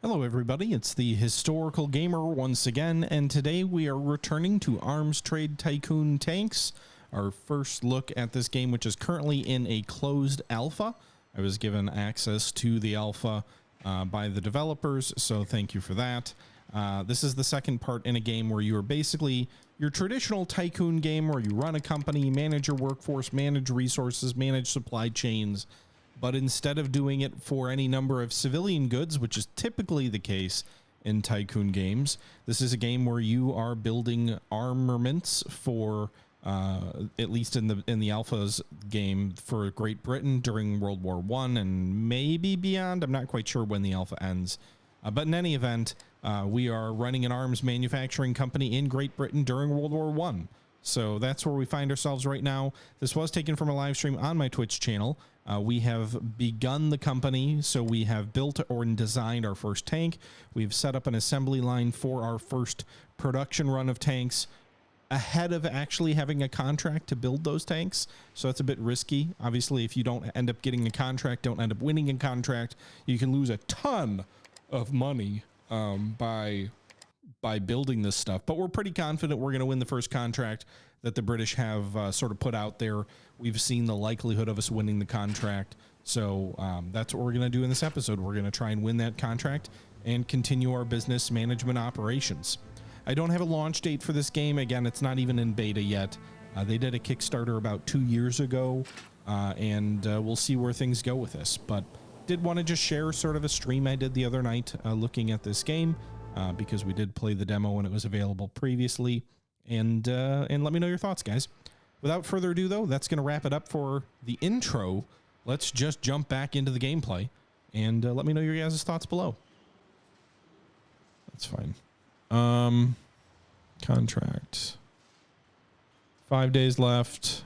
Hello everybody, it's the Historical Gamer once again, and today we are returning to Arms Trade Tycoon Tanks, our first look at this game, which is currently in a closed alpha. I was given access to the alpha by the developers, so thank you for that. This is the second part in a game where you are basically your traditional tycoon game where you run a company, manage your workforce, manage resources, manage supply chains, but instead of doing it for any number of civilian goods, which is typically the case in tycoon games, this is a game where you are building armaments for, at least in the alpha's game, for Great Britain during World War I and maybe beyond. I'm not quite sure when the alpha ends. But in any event, we are running an arms manufacturing company in Great Britain during World War I. So that's where we find ourselves right now. This was taken from a live stream on my Twitch channel. We have begun the company, so we have built or designed our first tank. We've set up an assembly line for our first production run of tanks ahead of actually having a contract to build those tanks. So that's a bit risky. Obviously, if you don't end up getting a contract, don't end up winning a contract, you can lose a ton of money by building this stuff. But we're pretty confident we're going to win the first contract that the British have sort of put out there. We've seen the likelihood of us winning the contract. So that's what we're going to do in this episode. We're going to try and win that contract and continue our business management operations. I don't have a launch date for this game. Again, it's not even in beta yet. They did a Kickstarter about 2 years ago, and we'll see where things go with this. But did want to just share sort of a stream I did the other night looking at this game, because we did play the demo when it was available previously. And let me know your thoughts, guys. Without further ado, though, that's going to wrap it up for the intro. Let's just jump back into the gameplay, and let me know your guys' thoughts below. That's fine. Contract. 5 days left.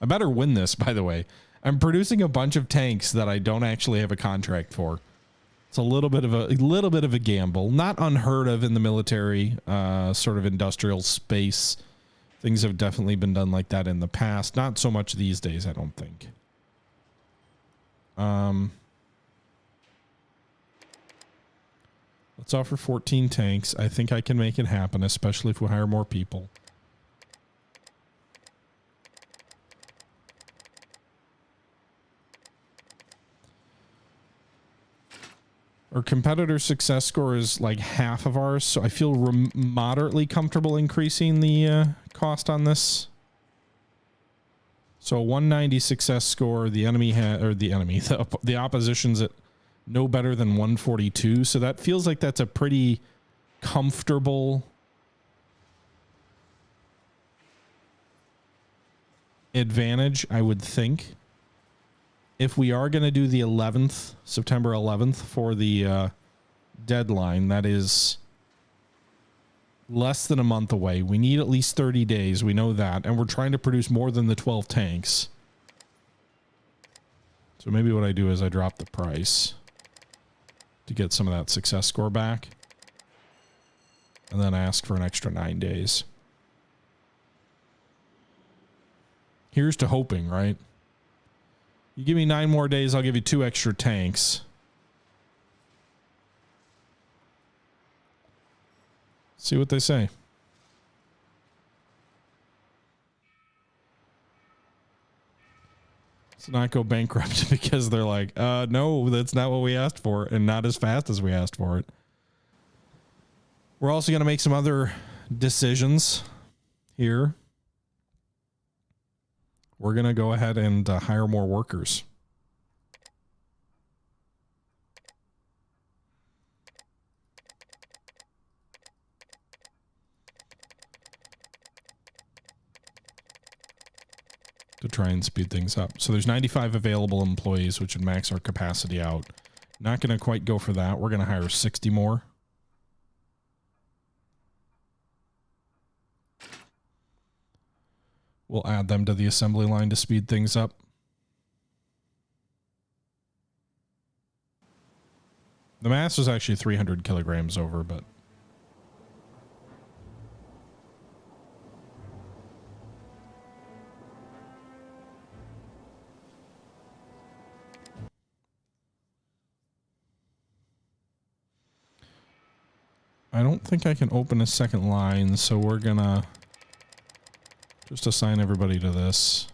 I better win this, by the way. I'm producing a bunch of tanks that I don't actually have a contract for. It's a little bit of a gamble, not unheard of in the military, sort of industrial space. Things have definitely been done like that in the past. Not so much these days, I don't think. Let's offer 14 tanks. I think I can make it happen, especially if we hire more people. Our competitor success score is like half of ours, so I feel moderately comfortable increasing the cost on this. So 190 success score, the enemy the opposition's at no better than 142, so that feels like that's a pretty comfortable advantage, I would think. If we are going to do the 11th, September 11th for the deadline, that is less than a month away. We need at least 30 days. We know that. And we're trying to produce more than the 12 tanks. So maybe what I do is I drop the price to get some of that success score back. And then ask for an extra 9 days. Here's to hoping, right? You give me 9 more days, I'll give you 2 extra tanks. See what they say. Let's not go bankrupt because they're like, no, that's not what we asked for, and not as fast as we asked for it. We're also going to make some other decisions here. We're going to go ahead and hire more workers. To try and speed things up. So there's 95 available employees, which would max our capacity out. Not going to quite go for that. We're going to hire 60 more. We'll add them to the assembly line to speed things up. The mass was actually 300 kilograms over, but I don't think I can open a second line, so we're gonna just assign everybody to this.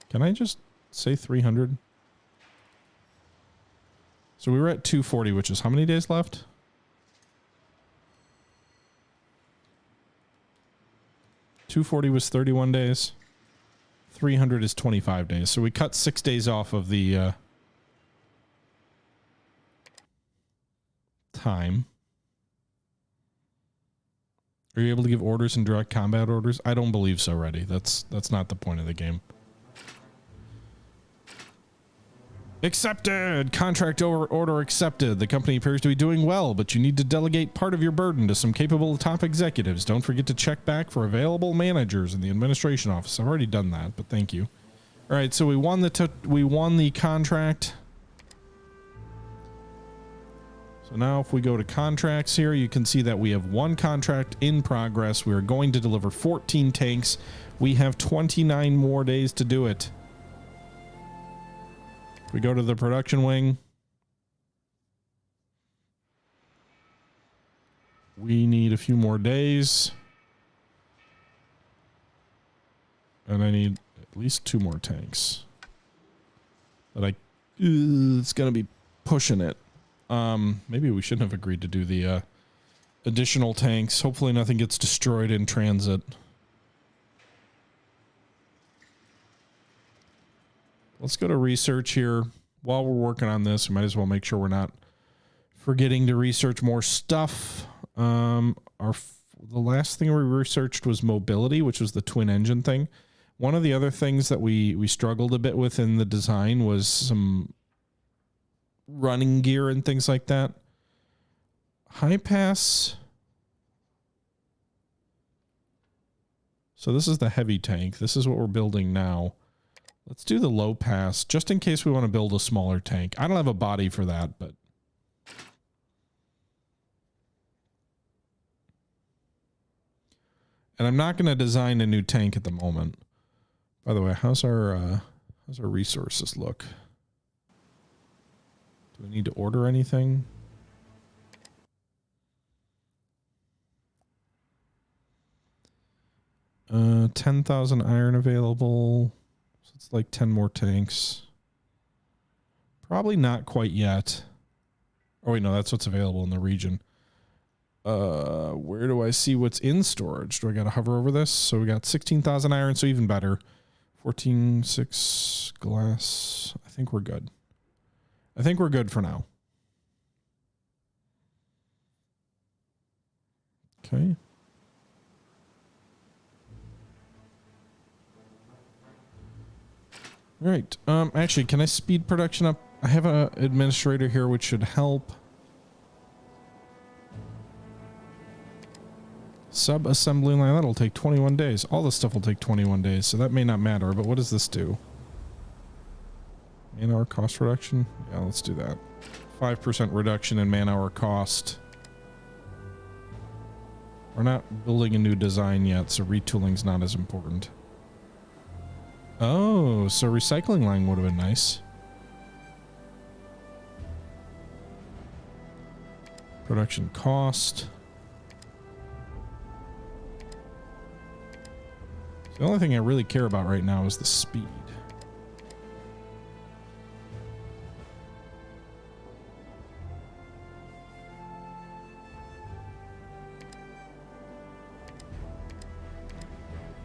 Can I just say 300? So we were at 240, which is how many days left? $240 was 31 days. 300 is 25 days. So we cut 6 days off of the time. Are you able to give orders and direct combat orders? I don't believe so, Reddy. That's not the point of the game. Accepted! Contract order accepted. The company appears to be doing well, but you need to delegate part of your burden to some capable top executives. Don't forget to check back for available managers in the administration office. I've already done that, but thank you. All right, so we won the contract. So now if we go to contracts here, you can see that we have one contract in progress. We are going to deliver 14 tanks. We have 29 more days to do it. If we go to the production wing, we need a few more days. And I need at least 2 more tanks. But it's going to be pushing it. Maybe we shouldn't have agreed to do the additional tanks. Hopefully nothing gets destroyed in transit. Let's go to research here. While we're working on this, we might as well make sure we're not forgetting to research more stuff. The last thing we researched was mobility, which was the twin engine thing. One of the other things that we struggled a bit with in the design was some running gear and things like that. High pass. So this is the heavy tank. This is what we're building now. Let's do the low pass, just in case we want to build a smaller tank. I don't have a body for that, but... And I'm not going to design a new tank at the moment. By the way, how's our resources look? Do we need to order anything? Uh, 10,000 iron available. So it's like 10 more tanks. Probably not quite yet. Oh wait, no, that's what's available in the region. Where do I see what's in storage? Do I got to hover over this? So we got 16,000 iron, so even better. 14,600 glass. I think we're good. I think we're good for now. Okay. All right. Actually, can I speed production up? I have an administrator here, which should help. Sub-assembly line, that'll take 21 days. All this stuff will take 21 days, so that may not matter, but what does this do? Man-hour cost reduction? Yeah, let's do that. 5% reduction in man-hour cost. We're not building a new design yet, so retooling's not as important. Oh, so recycling line would have been nice. Production cost. The only thing I really care about right now is the speed.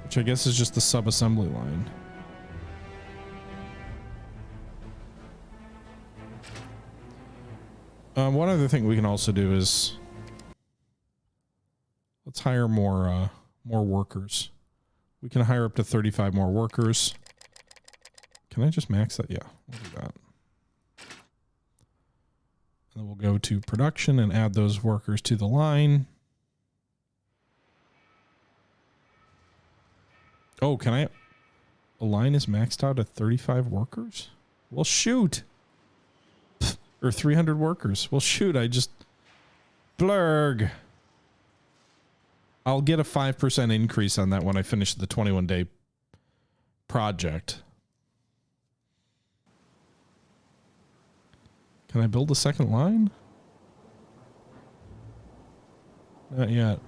Which I guess is just the sub-assembly line. One other thing we can also do is let's hire more workers. We can hire up to 35 more workers. Can I just max that? Yeah, we'll do that. And then we'll go to production and add those workers to the line. Oh, can I? A line is maxed out at 35 workers? Well, shoot. Or 300 workers. Well, shoot, I just... Blurg. I'll get a 5% increase on that when I finish the 21-day project. Can I build a second line? Not yet.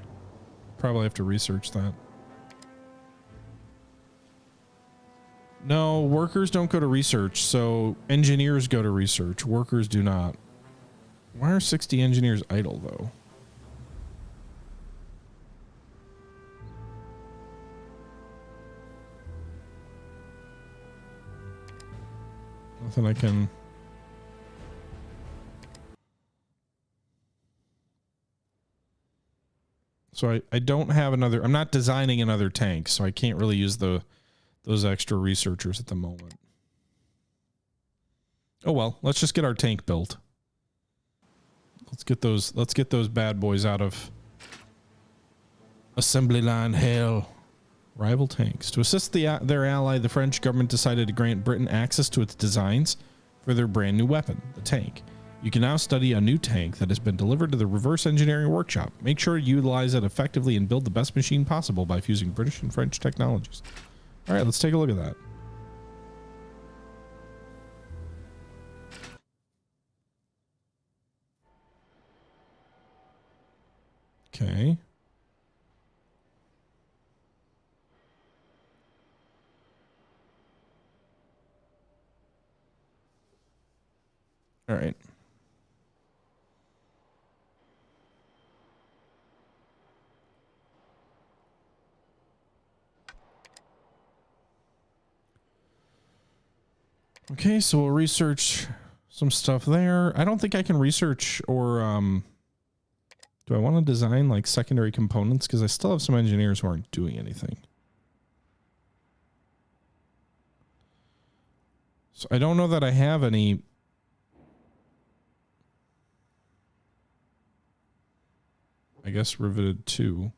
Probably have to research that. No, workers don't go to research, so engineers go to research. Workers do not. Why are 60 engineers idle, though? Nothing I can... So I don't have another... I'm not designing another tank, so I can't really use those extra researchers at the moment. Oh well, let's just get our tank built. Let's get those bad boys out of assembly line hell. Rival tanks. To assist their ally, the French government decided to grant Britain access to its designs for their brand new weapon, the tank. You can now study a new tank that has been delivered to the reverse engineering workshop. Make sure to utilize it effectively and build the best machine possible by fusing British and French technologies. All right, let's take a look at that. Okay. All right. Okay, so we'll research some stuff there. I don't think I can research or do I want to design like secondary components? Because I still have some engineers who aren't doing anything. So I don't know that I have any. I guess riveted 2.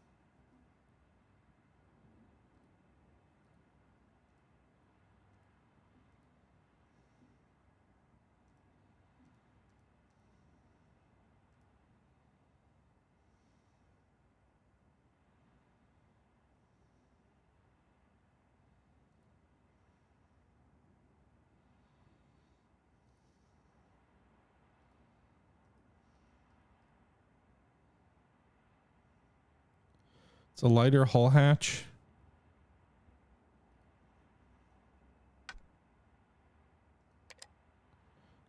It's a lighter hull hatch.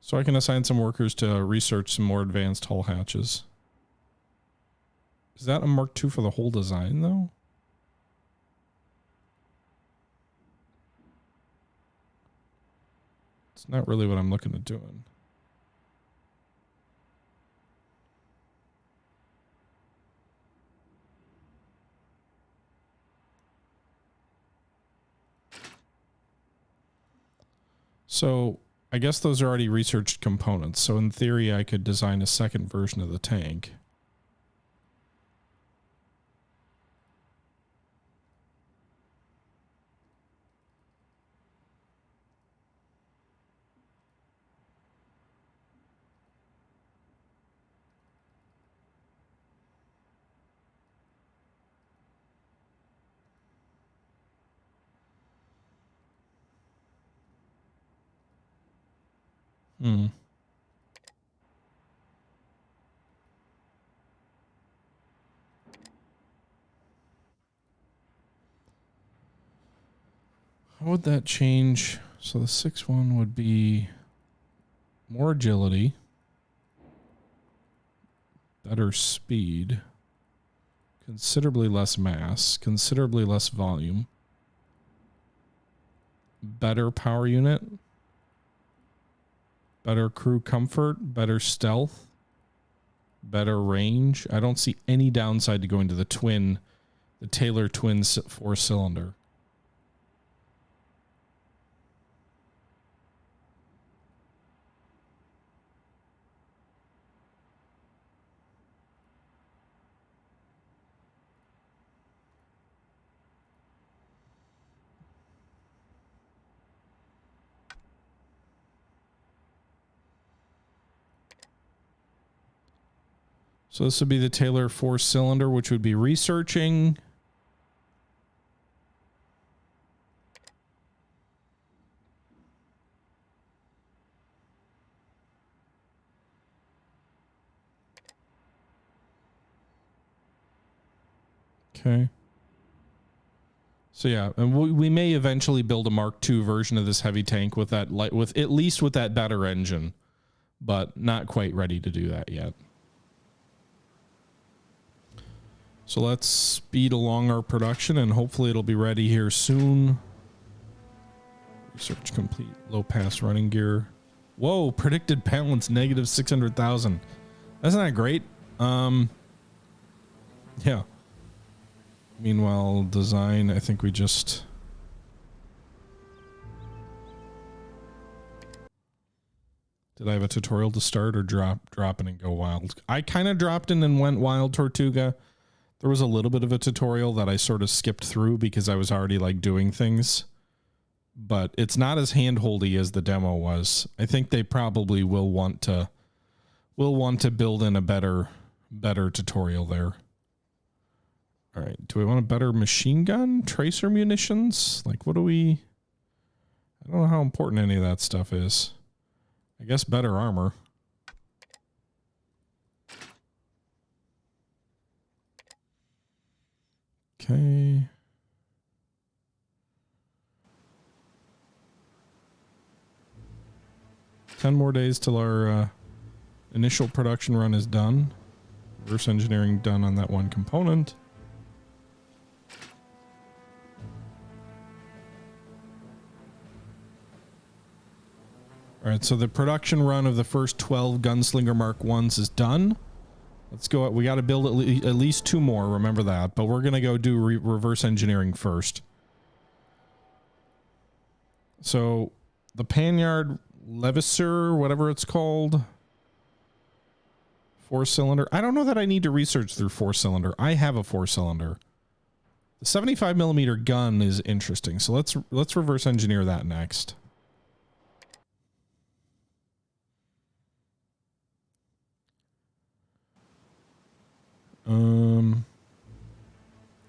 So I can assign some workers to research some more advanced hull hatches. Is that a Mark II for the whole design, though? It's not really what I'm looking at doing. So I guess those are already researched components. So in theory, I could design a second version of the tank. Hmm. How would that change? So the 6-1 would be more agility, better speed, considerably less mass, considerably less volume, better power unit, better crew comfort, better stealth, better range. I don't see any downside to going to the Taylor twin 4-cylinder. So this would be the Taylor 4-cylinder, which would be researching. Okay. So yeah, and we may eventually build a Mark II version of this heavy tank with that at least with that better engine, but not quite ready to do that yet. So let's speed along our production and hopefully it'll be ready here soon. Research complete. Low pass running gear. Whoa, predicted balance negative 600,000. That's not great. Yeah. Meanwhile, design, I think we just... Did I have a tutorial to start or drop in and go wild? I kind of dropped in and went wild, Tortuga. There was a little bit of a tutorial that I sort of skipped through because I was already like doing things. But it's not as hand-holdy as the demo was. I think they probably will want to build in a better tutorial there. All right, do we want a better machine gun? Tracer munitions? Like, what do we... I don't know how important any of that stuff is. I guess better armor. Okay. $10 more days till our initial production run is done. Reverse engineering done on that one component. All right, so the production run of the first 12 Gunslinger Mark 1s is done. Let's go. We got to build at least 2 more, remember that. But we're going to go do reverse engineering first. So the Panyard Levisser, whatever it's called. 4-cylinder. I don't know that I need to research through 4-cylinder. I have a 4-cylinder. The 75mm gun is interesting. So let's reverse engineer that next.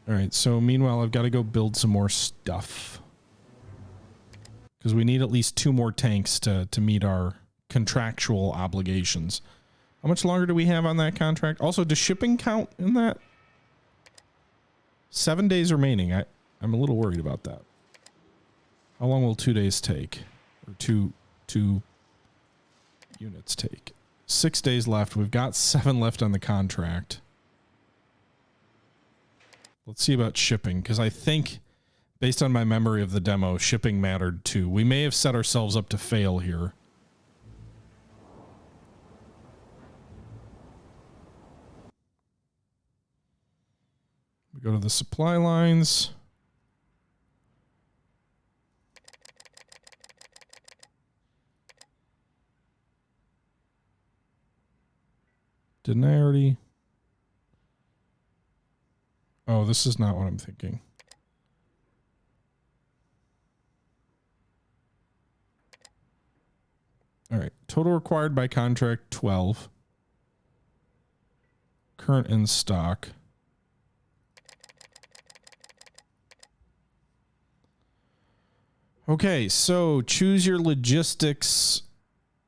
All right, so meanwhile, I've got to go build some more stuff. Because we need at least 2 more tanks to meet our contractual obligations. How much longer do we have on that contract? Also, does shipping count in that? 7 days remaining. I'm a little worried about that. How long will 2 days take? Or two units take? 6 days left. We've got 7 left on the contract. Let's see about shipping, because I think, based on my memory of the demo, shipping mattered too. We may have set ourselves up to fail here. We go to the supply lines. Didn't I already... Oh, this is not what I'm thinking. All right. Total required by contract, 12. Current in stock. Okay, so choose your logistics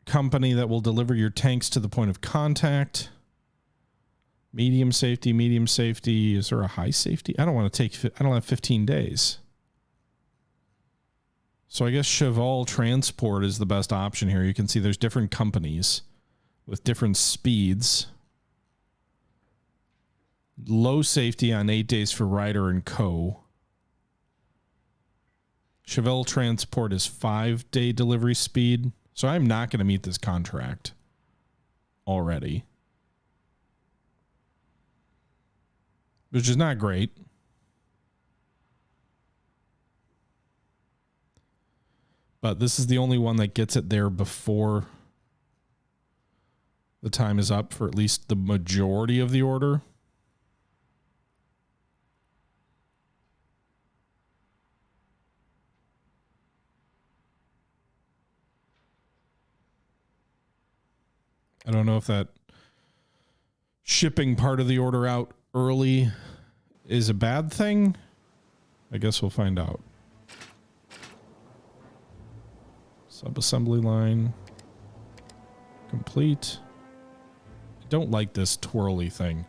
company that will deliver your tanks to the point of contact. Medium safety. Is there a high safety? I don't want to take, I don't have 15 days. So I guess Cheval Transport is the best option here. You can see there's different companies with different speeds. Low safety on 8 days for Ryder and Co. Cheval Transport is 5-day delivery speed. So I'm not going to meet this contract already. Which is not great. But this is the only one that gets it there before the time is up for at least the majority of the order. I don't know if that shipping part of the order out early is a bad thing. I guess we'll find out. Sub-assembly line complete. I don't like this twirly thing.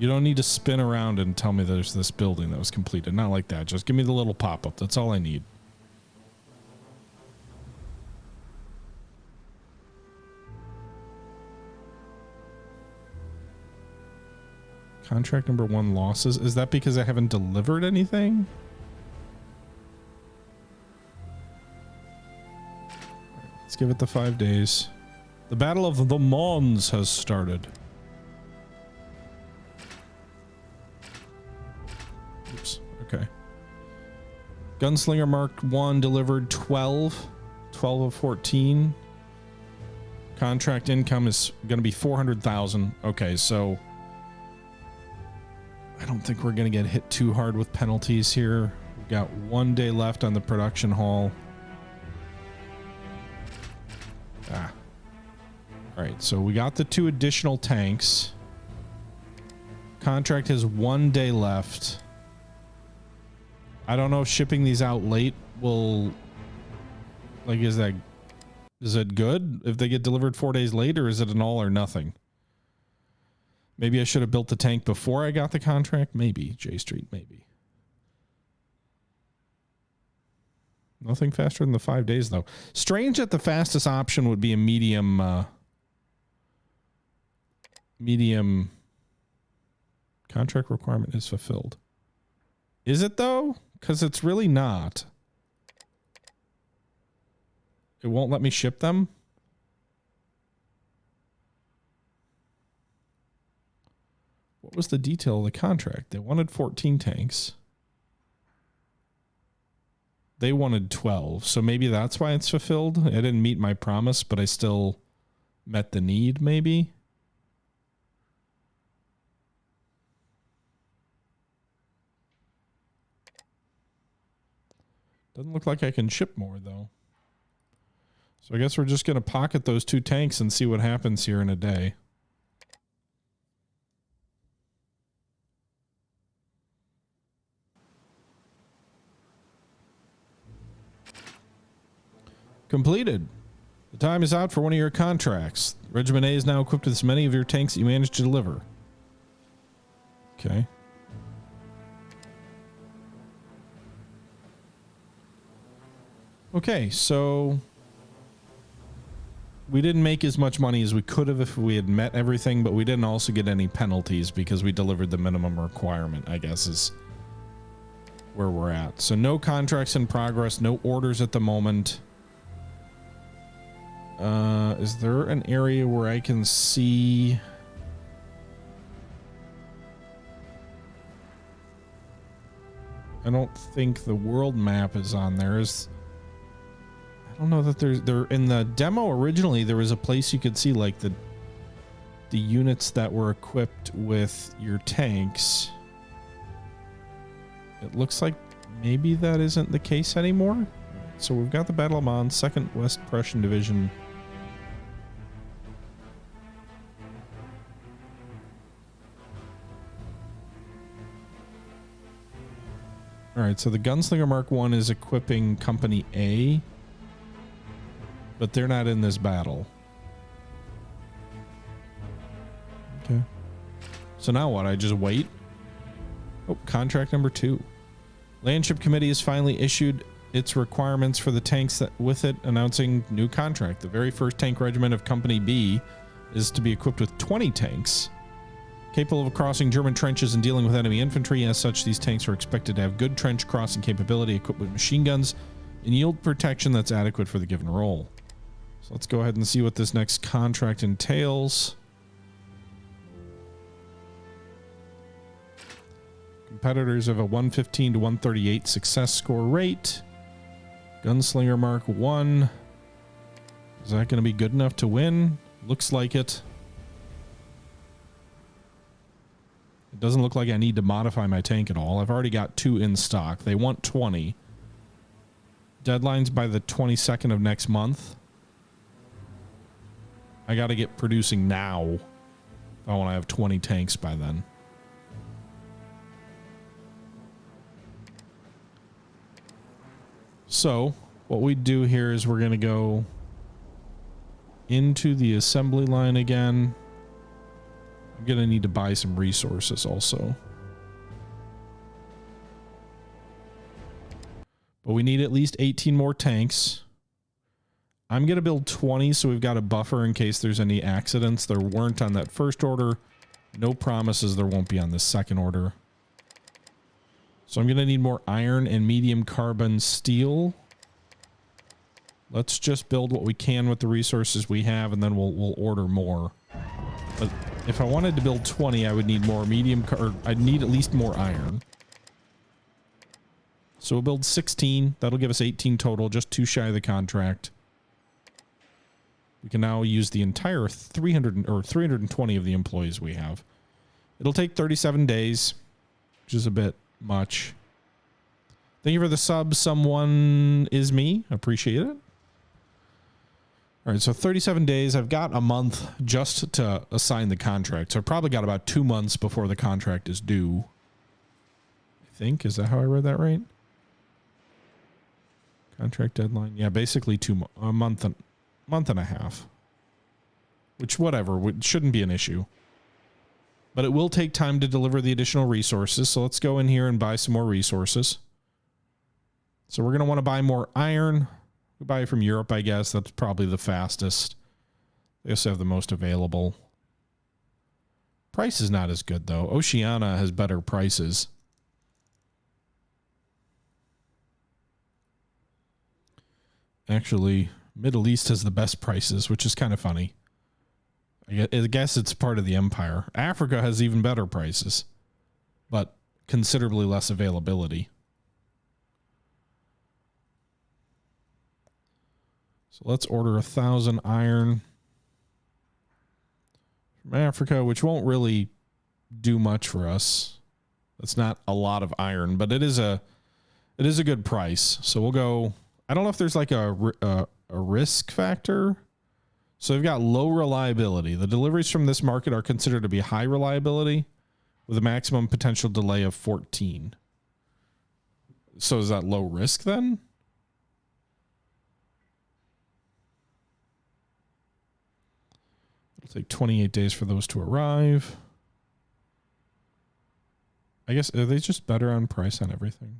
You don't need to spin around and tell me there's this building that was completed. Not like that. Just give me the little pop-up. That's all I need. Contract number 1 losses. Is that because I haven't delivered anything? Let's give it the 5 days. The Battle of the Mons has started. Oops. Okay. Gunslinger Mark 1 delivered 12 of 14. Contract income is going to be 400,000. Okay, so I don't think we're going to get hit too hard with penalties here. We've got 1 day left on the production hall. All right, so we got the 2 additional tanks. Contract has 1 day left. I don't know if shipping these out late will, like, is it good if they get delivered 4 days late, or is it an all or nothing? Maybe I should have built the tank before I got the contract. Maybe. J Street, maybe. Nothing faster than the 5 days, though. Strange that the fastest option would be a medium contract requirement is fulfilled. Is it, though? Because it's really not. It won't let me ship them? What was the detail of the contract? They wanted 14 tanks. They wanted 12, so maybe that's why it's fulfilled. I didn't meet my promise, but I still met the need, maybe. Doesn't look like I can ship more, though. So I guess we're just going to pocket those 2 tanks and see what happens here in a day. Completed. The time is out for one of your contracts. Regiment A is now equipped with as many of your tanks that you managed to deliver. Okay. Okay, so we didn't make as much money as we could have if we had met everything, but we didn't also get any penalties because we delivered the minimum requirement, I guess, is where we're at. So no contracts in progress, no orders at the moment. Is there an area where I can see... I don't think the world map is on there. I don't know that there in the demo originally there was a place you could see like the units that were equipped with your tanks. It looks like maybe that isn't the case anymore. So we've got the Battle of Mons, 2nd West Prussian Division. All right, so the Gunslinger Mark 1 is equipping Company A, but they're not in this battle. Okay. So now what? I just wait? Oh, contract number 2. Landship Committee has finally issued its requirements for the tanks that with it, announcing new contract. The very first tank regiment of Company B is to be equipped with 20 tanks, capable of crossing German trenches and dealing with enemy infantry. As such, these tanks are expected to have good trench crossing capability, equipped with machine guns, and yield protection that's adequate for the given role. So let's go ahead and see what this next contract entails. Competitors have a 115 to 138 success score rate. Gunslinger Mark 1. Is that going to be good enough to win? Looks like it. It doesn't look like I need to modify my tank at all. I've already got 2 in stock. They want 20. Deadline's by the 22nd of next month. I got to get producing now if I want to have 20 tanks by then. So what we do here is we're going to go into the assembly line again. I'm going to need to buy some resources also. But we need at least 18 more tanks. I'm going to build 20 so we've got a buffer in case there's any accidents. There weren't on that first order. No promises there won't be on this second order. So I'm going to need more iron and medium carbon steel. Let's just build what we can with the resources we have, and then we'll order more. But if I wanted to build 20, I would need more medium, or I'd need at least more iron. So we'll build 16. That'll give us 18 total, just too shy of the contract. We can now use the entire 300 or 320 of the employees we have. It'll take 37 days, which is a bit much. Thank you for the sub. Someone is me. Appreciate it. All right, so 37 days. I've got a month just to assign the contract. So I've probably got about 2 months before the contract is due. I think. Is that how I read that right? Contract deadline. Yeah, basically a month and a half. Which, whatever, shouldn't be an issue. But it will take time to deliver the additional resources. So let's go in here and buy some more resources. So we're going to want to buy more iron. We buy it from Europe, I guess. That's probably the fastest. They also have the most available. Price is not as good, though. Oceania has better prices. Actually, Middle East has the best prices, which is kind of funny. I guess it's part of the empire. Africa has even better prices, but considerably less availability. So let's order 1,000 iron from Africa, which won't really do much for us. That's not a lot of iron, but it is a good price. So we'll go. I don't know if there's like a risk factor. So we've got low reliability. The deliveries from this market are considered to be high reliability with a maximum potential delay of 14. So is that low risk then? It'll take 28 days for those to arrive. I guess, are they just better on price on everything?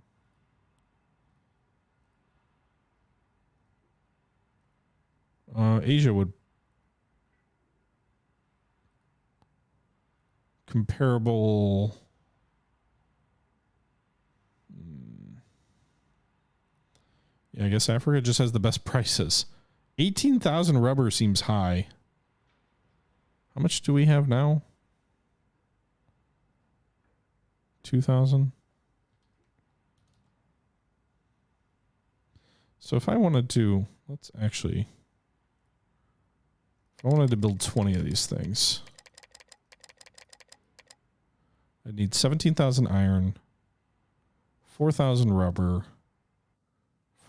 Asia would comparable. Yeah, I guess Africa just has the best prices. 18,000 rubber seems high. How much do we have now? 2,000. So if I wanted to, let's actually, if I wanted to build 20 of these things, I need 17,000 iron, 4,000 rubber,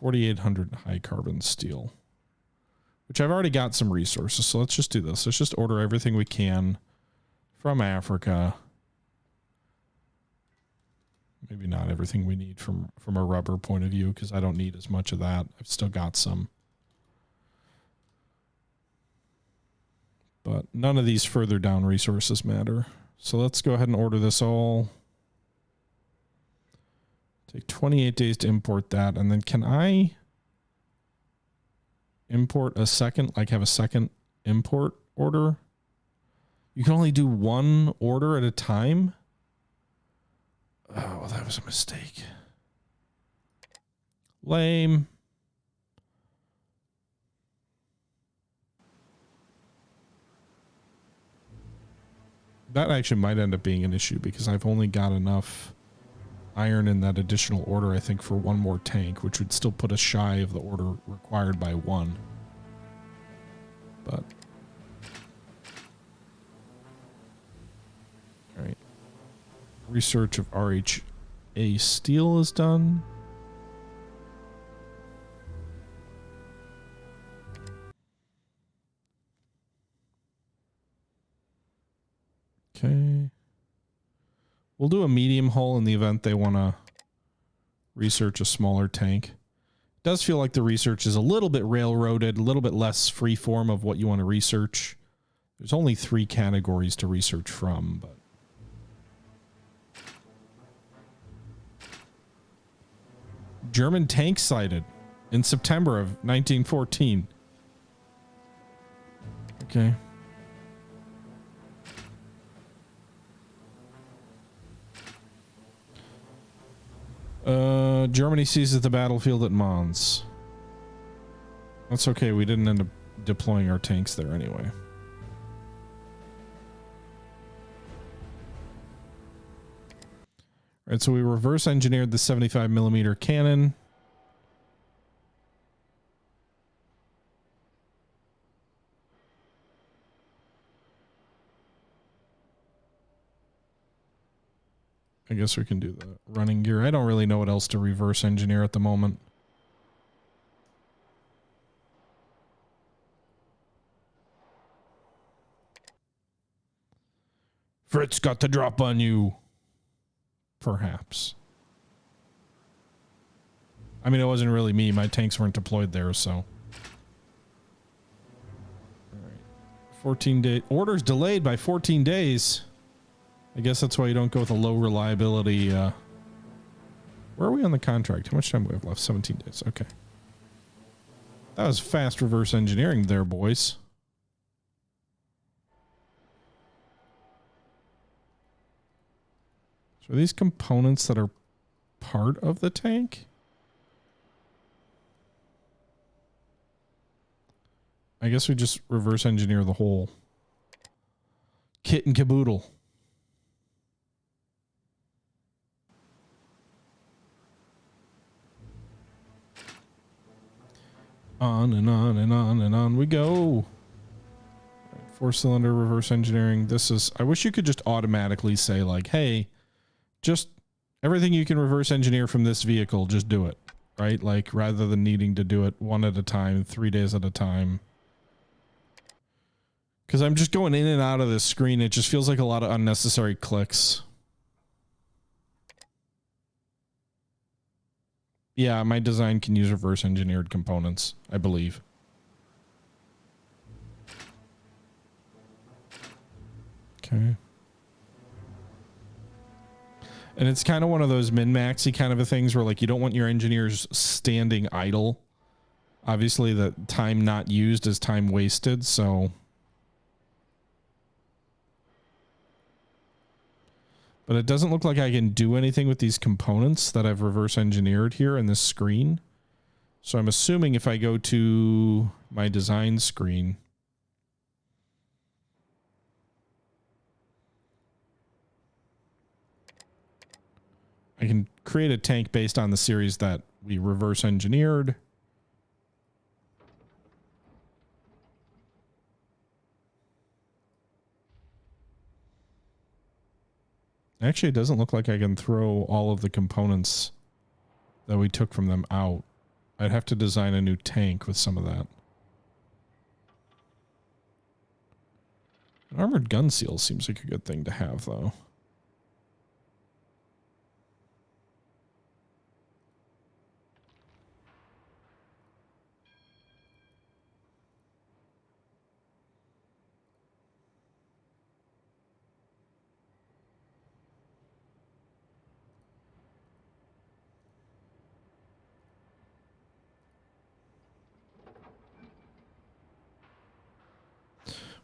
4,800 high carbon steel, which I've already got some resources. So let's just do this. Let's just order everything we can from Africa. Maybe not everything we need from a rubber point of view, because I don't need as much of that. I've still got some. But none of these further down resources matter. So let's go ahead and order this all. Take 28 days to import that. And then can I import a second, like have a second import order? You can only do one order at a time? Oh, well, that was a mistake. Lame. That actually might end up being an issue because I've only got enough iron in that additional order, I think, for one more tank, which would still put us shy of the order required by one. But all right. Research of RHA steel is done. Okay. We'll do a medium hull in the event they want to research a smaller tank. It does feel like the research is a little bit railroaded, a little bit less free form of what you want to research There's only 3 categories to research from, but German tank sighted in September of 1914. Okay. Germany seizes the battlefield at Mons. That's okay. We didn't end up deploying our tanks there anyway. All right, so we reverse engineered the 75mm cannon. I guess we can do the running gear. I don't really know what else to reverse engineer at the moment. Fritz got the drop on you. Perhaps. I mean, it wasn't really me. My tanks weren't deployed there, so. All right. 14 days. Orders delayed by 14 days. I guess that's why you don't go with a low reliability. Where are we on the contract? How much time do we have left? 17 days. Okay. That was fast reverse engineering there, boys. So are these components that are part of the tank? I guess we just reverse engineer the whole kit and caboodle. On and on and on and on we go. 4-cylinder reverse engineering. This is, I wish you could just automatically say like, hey, just everything you can reverse engineer from this vehicle, just do it, right? Like rather than needing to do it one at a time, 3 days at a time. Because I'm just going in and out of this screen. It just feels like a lot of unnecessary clicks. Yeah, my design can use reverse engineered components, I believe. Okay. And it's kind of one of those min-maxy kind of a things where like you don't want your engineers standing idle. Obviously the time not used is time wasted, so. But it doesn't look like I can do anything with these components that I've reverse engineered here in this screen. So I'm assuming if I go to my design screen, I can create a tank based on the series that we reverse engineered. Actually, it doesn't look like I can throw all of the components that we took from them out. I'd have to design a new tank with some of that. An armored gun seal seems like a good thing to have, though.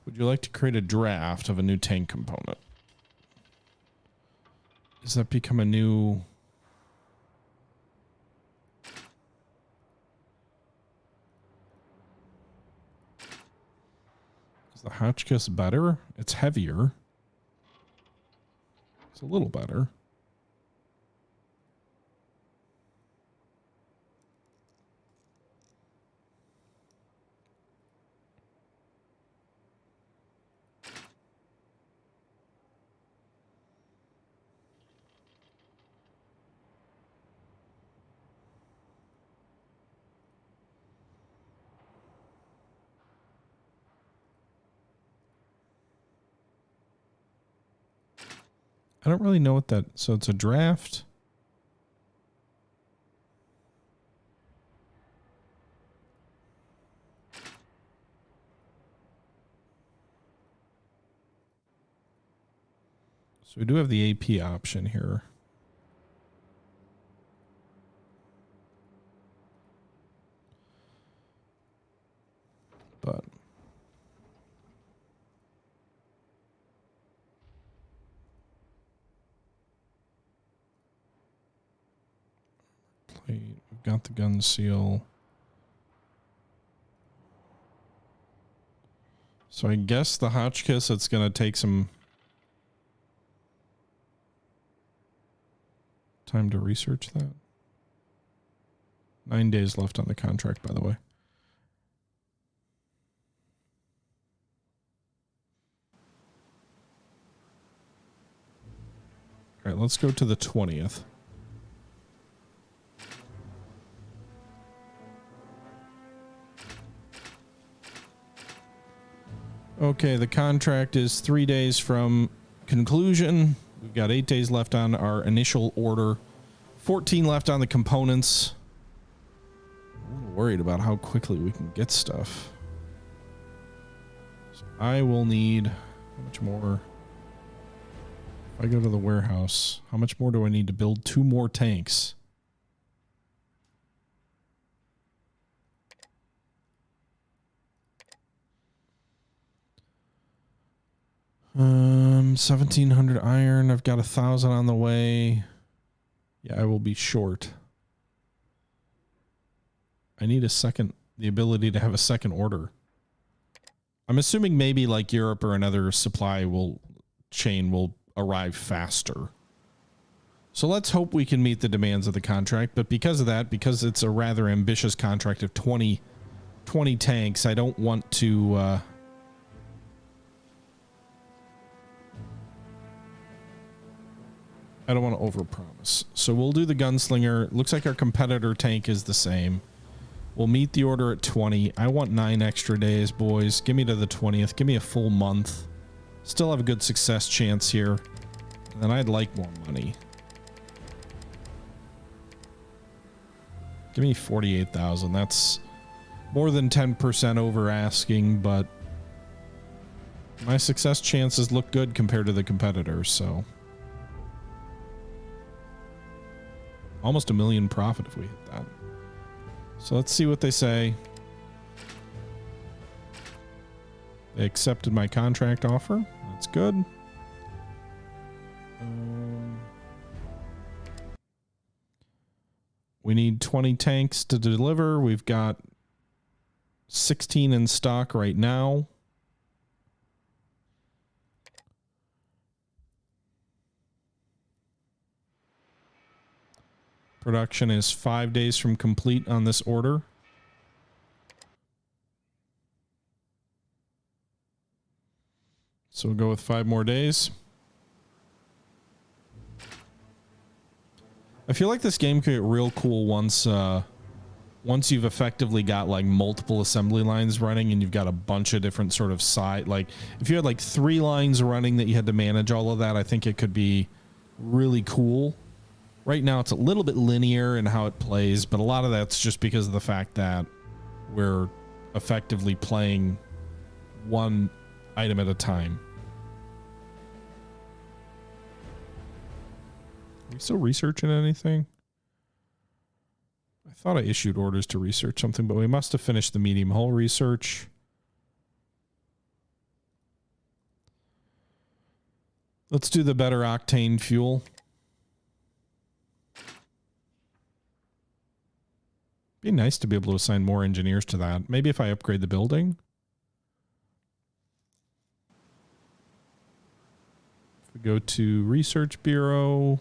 Would you like to create a draft of a new tank component? Does that become a new... Is the Hotchkiss better? It's heavier. It's a little better. I don't really know what that... So it's a draft. So we do have the AP option here. But we've got the gun seal. So I guess the Hotchkiss, it's going to take some time to research that. 9 days left on the contract, by the way. All right, let's go to the 20th. Okay, the contract is 3 days from conclusion. We've got 8 days left on our initial order. 14 left on the components. I'm a little worried about how quickly we can get stuff. So I will need... how much more? If I go to the warehouse, how much more do I need to build 2 more tanks? 1,700 iron. I've got 1,000 on the way. Yeah, I will be short. I need the ability to have a second order. I'm assuming maybe like Europe or another supply chain will arrive faster. So let's hope we can meet the demands of the contract. But because of that, because it's a rather ambitious contract of 20 tanks, I don't want to... I don't want to overpromise. So we'll do the gunslinger. Looks like our competitor tank is the same. We'll meet the order at 20. I want 9 extra days, boys. Give me to the 20th. Give me a full month. Still have a good success chance here. And then I'd like more money. Give me 48,000. That's more than 10% over asking, but my success chances look good compared to the competitors, so... almost $1 million profit if we hit that. So let's see what they say. They accepted my contract offer. That's good. We need 20 tanks to deliver. We've got 16 in stock right now. Production is 5 days from complete on this order. So we'll go with 5 more days. I feel like this game could get real cool once you've effectively got like multiple assembly lines running and you've got a bunch of different sort of side. Like if you had like 3 lines running that you had to manage all of that, I think it could be really cool. Right now it's a little bit linear in how it plays, but a lot of that's just because of the fact that we're effectively playing one item at a time. Are we still researching anything? I thought I issued orders to research something, but we must have finished the medium hull research. Let's do the better octane fuel. Be nice to be able to assign more engineers to that. Maybe if I upgrade the building. If we go to Research Bureau.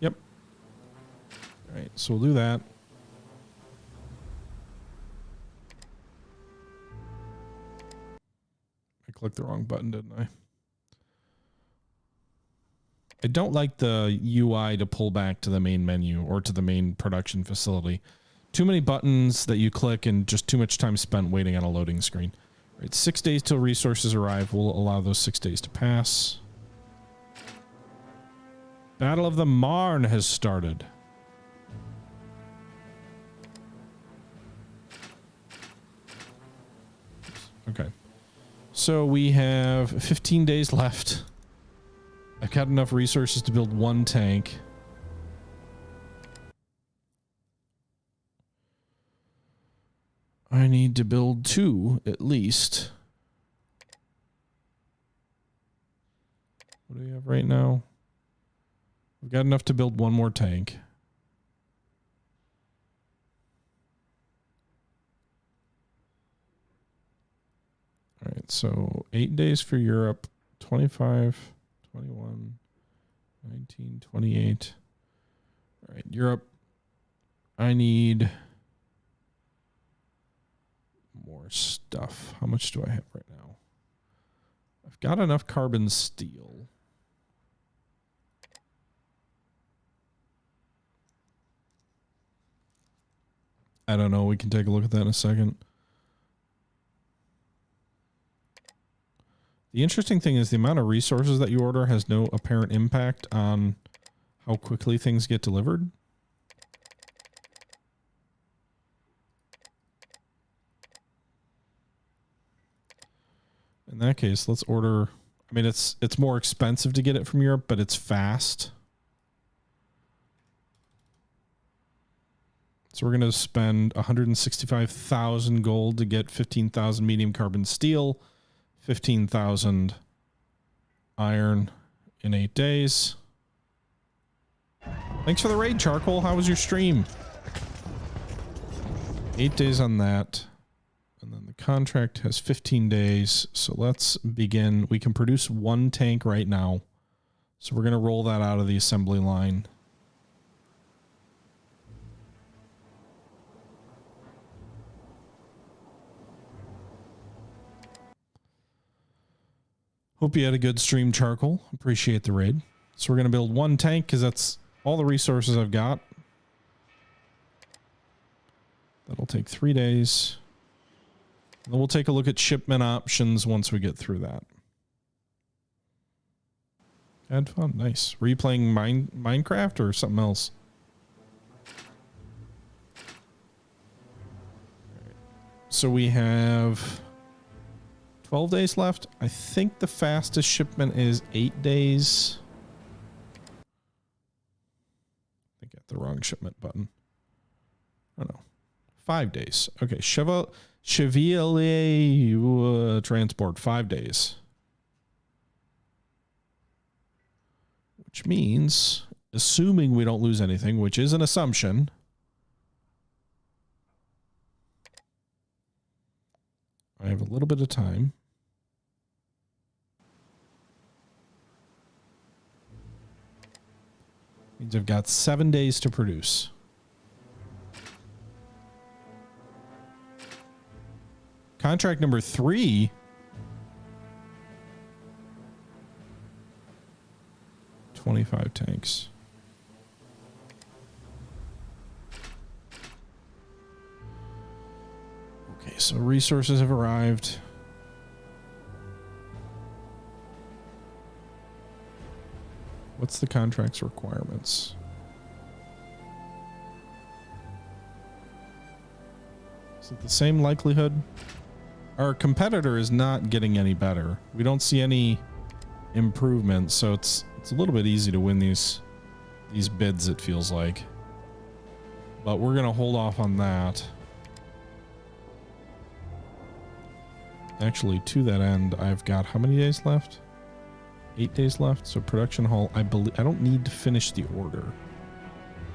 Yep. All right, so we'll do that. Clicked the wrong button, didn't I? I don't like the UI to pull back to the main menu or to the main production facility. Too many buttons that you click and just too much time spent waiting on a loading screen. All right, 6 days till resources arrive. We'll allow those 6 days to pass. Battle of the Marne has started. Okay. So we have 15 days left. I've got enough resources to build 1 tank. I need to build 2 at least. What do we have right now? We've got enough to build 1 more tank. All right, so 8 days for Europe, 25, 21, 19, 28. All right, Europe, I need more stuff. How much do I have right now? I've got enough carbon steel. I don't know. We can take a look at that in a second. The interesting thing is the amount of resources that you order has no apparent impact on how quickly things get delivered. In that case, let's order. I mean, it's more expensive to get it from Europe, but it's fast. So we're going to spend 165,000 gold to get 15,000 medium carbon steel, 15,000 iron in 8 days. Thanks for the raid, Charcoal. How was your stream? 8 days on that. And then the contract has 15 days. So let's begin. We can produce 1 tank right now. So we're going to roll that out of the assembly line. Hope you had a good stream, Charcoal. Appreciate the raid. So we're going to build 1 tank because that's all the resources I've got. That'll take 3 days. And then we'll take a look at shipment options once we get through that. Had fun. Nice. Were you playing Minecraft or something else? So we have 12 days left. I think the fastest shipment is 8 days. I think I got the wrong shipment button. I don't know. 5 days. Okay. Chevalier transport. 5 days. Which means, assuming we don't lose anything, which is an assumption, I have a little bit of time. Means I've got 7 days to produce. Contract number 3. 25 tanks. Okay, so resources have arrived. What's the contract's requirements? Is it the same likelihood? Our competitor is not getting any better. We don't see any improvement, so it's a little bit easy to win these bids, it feels like. But we're gonna hold off on that. Actually, to that end, I've got how many days left? 8 days left. So production hall, I don't need to finish the order.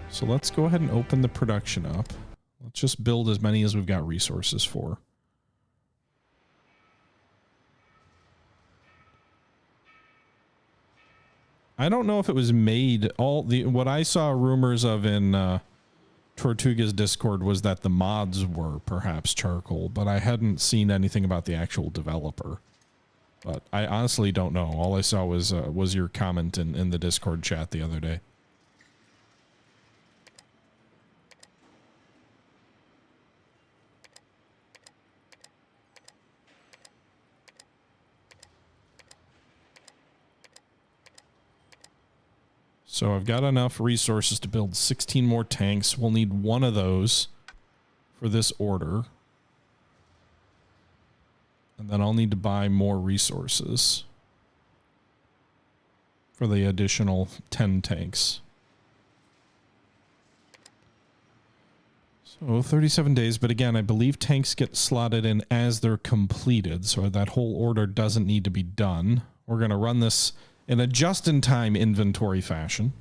So let's go ahead and open the production up. Let's just build as many as we've got resources for. I don't know if it was made. What I saw rumors of in Tortuga's Discord was that the mods were perhaps Charcoal, but I hadn't seen anything about the actual developer. But I honestly don't know. All I saw was your comment in the Discord chat the other day. So I've got enough resources to build 16 more tanks. We'll need 1 of those for this order. And then I'll need to buy more resources for the additional 10 tanks. So 37 days, but again, I believe tanks get slotted in as they're completed, so that whole order doesn't need to be done. We're going to run this in a just-in-time inventory fashion.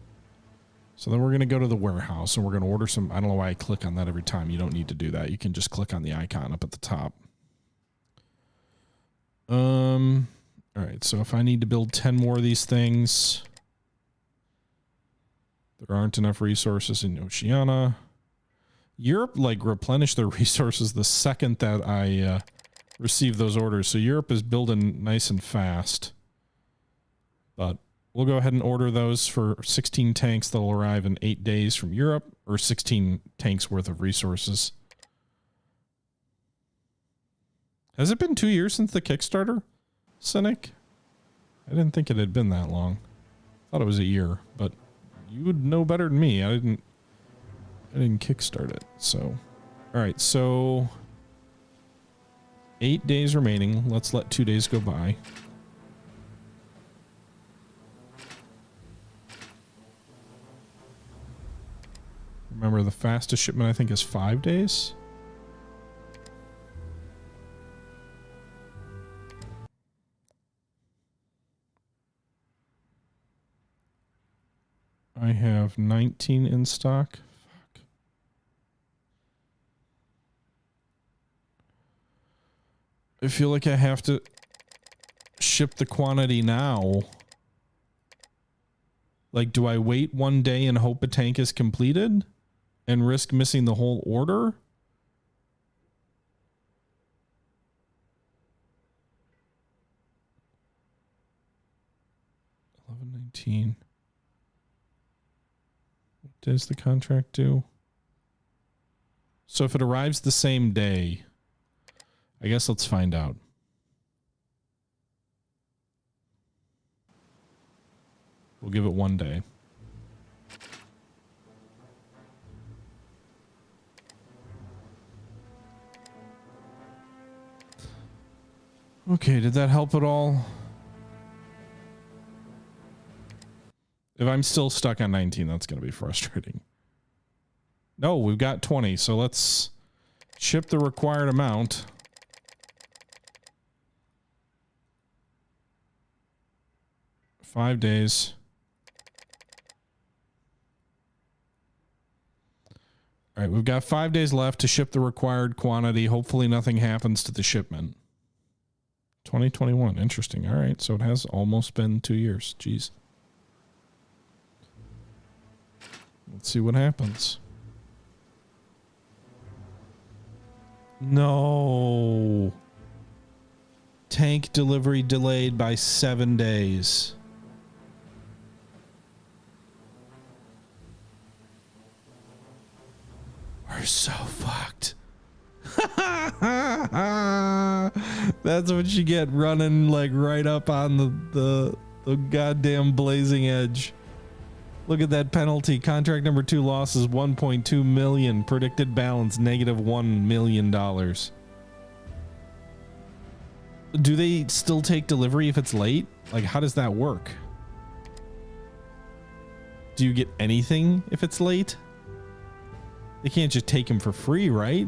So then we're going to go to the warehouse and we're going to order some. I don't know why I click on that every time. You don't need to do that. You can just click on the icon up at the top. All right. So if I need to build 10 more of these things, there aren't enough resources in Oceania. Europe like replenished their resources the second that I received those orders. So Europe is building nice and fast. But we'll go ahead and order those for 16 tanks. They'll arrive in 8 days from Europe, or 16 tanks worth of resources. Has it been 2 years since the Kickstarter, Cynic? I didn't think it had been that long. I thought it was a year, but you would know better than me. I didn't kickstart it. So, all right. So 8 days remaining. Let's let 2 days go by. Remember, the fastest shipment I think is 5 days. I have 19 in stock. Fuck. I feel like I have to ship the quantity now. Like, do I wait 1 day and hope a tank is completed and risk missing the whole order? $11.19. What does the contract do? So if it arrives the same day, I guess let's find out. We'll give it 1 day. Okay, did that help at all? If I'm still stuck on 19, that's going to be frustrating. No, we've got 20, so let's ship the required amount. Five days. All right, we've got 5 days left to ship the required quantity. Hopefully nothing happens to the shipment. 2021. Interesting. All right, so it has almost been 2 years. Jeez. Let's see what happens. No. Tank delivery delayed by 7 days. We're so fucked. That's what you get running like right up on the goddamn blazing edge. Look at that penalty. Contract number 2 loss is 1.2 million. Predicted balance negative $1 million. Do they still take delivery if it's late? Like, how does that work? Do you get anything if it's late? They can't just take him for free, right?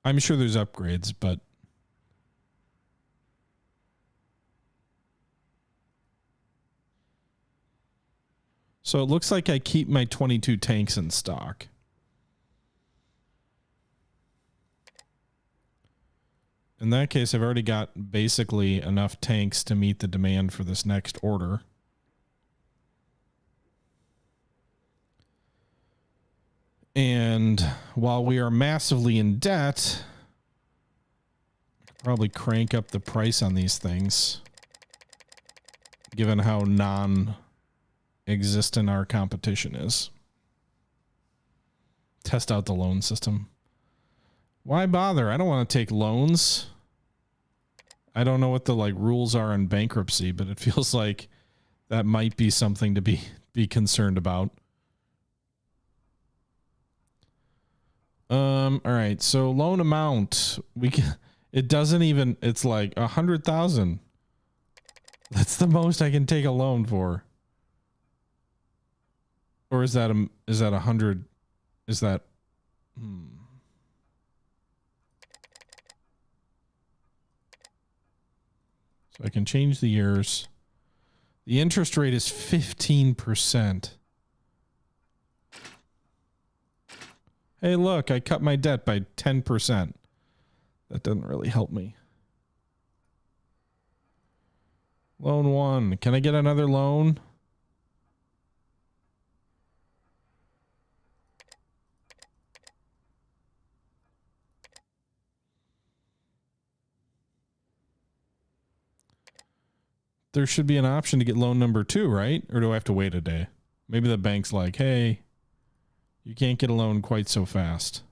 I'm sure there's upgrades, but so it looks like I keep my 22 tanks in stock. In that case, I've already got basically enough tanks to meet the demand for this next order. And while we are massively in debt, I could probably crank up the price on these things, given how non-existent our competition is. Test out the loan system. Why bother? I don't want to take loans. I don't know what the like rules are in bankruptcy, but it feels like that might be something to be concerned about. All right. So loan amount, it doesn't even, it's like 100,000. That's the most I can take a loan for. Or is that 100? Is that, So I can change the years. The interest rate is 15%. Hey, look, I cut my debt by 10%. That doesn't really help me. Loan 1. Can I get another loan? There should be an option to get loan number 2, right? Or do I have to wait a day? Maybe the bank's like, hey, you can't get a loan quite so fast.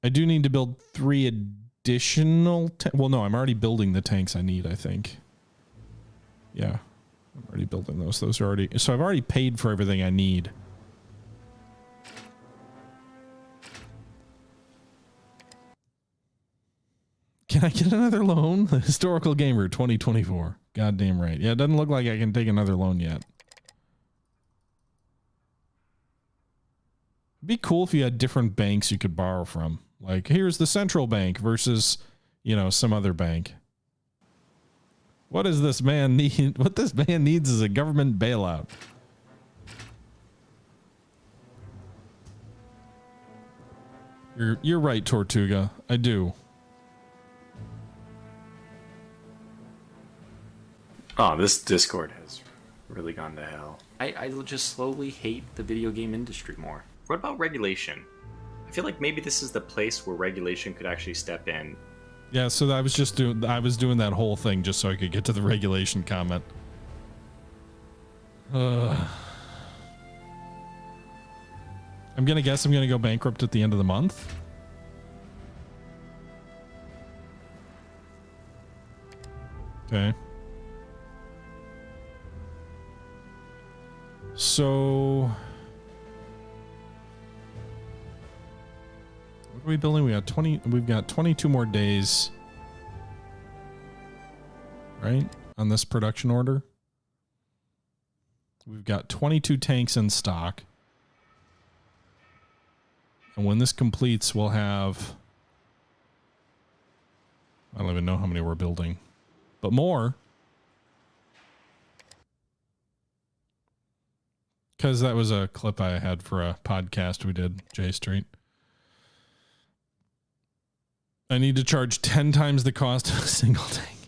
I do need to build 3 additional. Well, no, I'm already building the tanks I need, I think. Yeah, I'm already building those. Those are already. So I've already paid for everything I need. Can I get another loan? The Historical Gamer 2024. Goddamn right. Yeah, it doesn't look like I can take another loan yet. It'd be cool if you had different banks you could borrow from. Like, here's the central bank versus, you know, some other bank. What does this man need? What this man needs is a government bailout. You're right, Tortuga. I do. Oh, this Discord has really gone to hell. I just slowly hate the video game industry more. What about regulation? I feel like maybe this is the place where regulation could actually step in. Yeah, so I was doing that whole thing just so I could get to the regulation comment. I'm gonna guess I'm gonna go bankrupt at the end of the month. Okay. So what are we building? We've got 22 more days, right? On this production order. We've got 22 tanks in stock. And when this completes, we'll have, I don't even know how many we're building, but more. Because that was a clip I had for a podcast we did, J Street. I need to charge 10 times the cost of a single tank.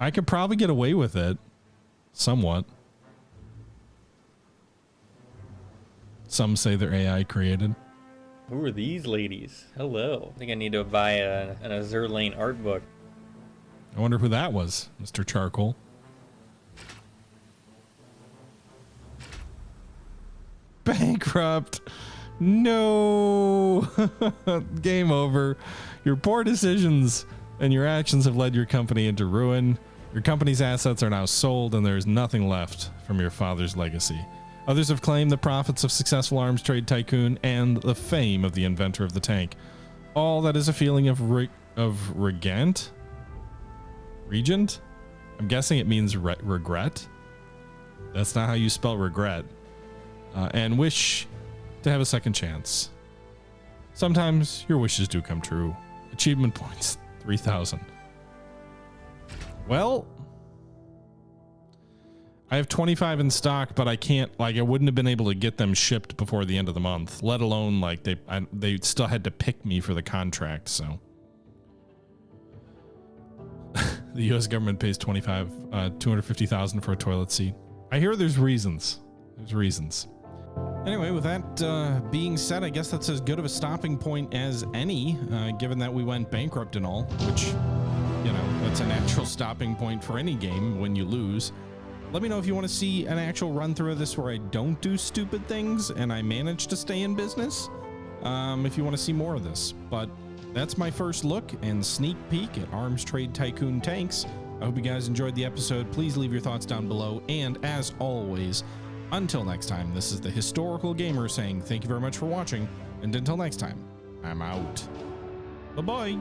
I could probably get away with it. Somewhat. Some say they're AI created. Who are these ladies? Hello. I think I need to buy an Azure Lane art book. I wonder who that was, Mr. Charcoal. Bankrupt. No. Game over. Your poor decisions and your actions have led your company into ruin. Your company's assets are now sold and there is nothing left from your father's legacy. Others have claimed the profits of successful arms trade tycoon and the fame of the inventor of the tank. All that is a feeling of regent? Regent? I'm guessing it means regret. That's not how you spell regret. And wish to have a second chance. Sometimes your wishes do come true. Achievement points, 3,000. Well, I have 25 in stock, but I can't, like, I wouldn't have been able to get them shipped before the end of the month, let alone, like, they still had to pick me for the contract, so. The U.S. government pays 250,000 for a toilet seat. I hear there's reasons. There's reasons. Anyway, with that being said, I guess that's as good of a stopping point as any, given that we went bankrupt and all, which, you know, that's a natural stopping point for any game when you lose. Let me know if you want to see an actual run through of this where I don't do stupid things and I manage to stay in business. If you want to see more of this, but that's my first look and sneak peek at Arms Trade Tycoon tanks. I hope you guys enjoyed the episode. Please leave your thoughts down below. And as always, until next time, this is the Historical Gamer saying thank you very much for watching. And until next time, I'm out. Bye-bye.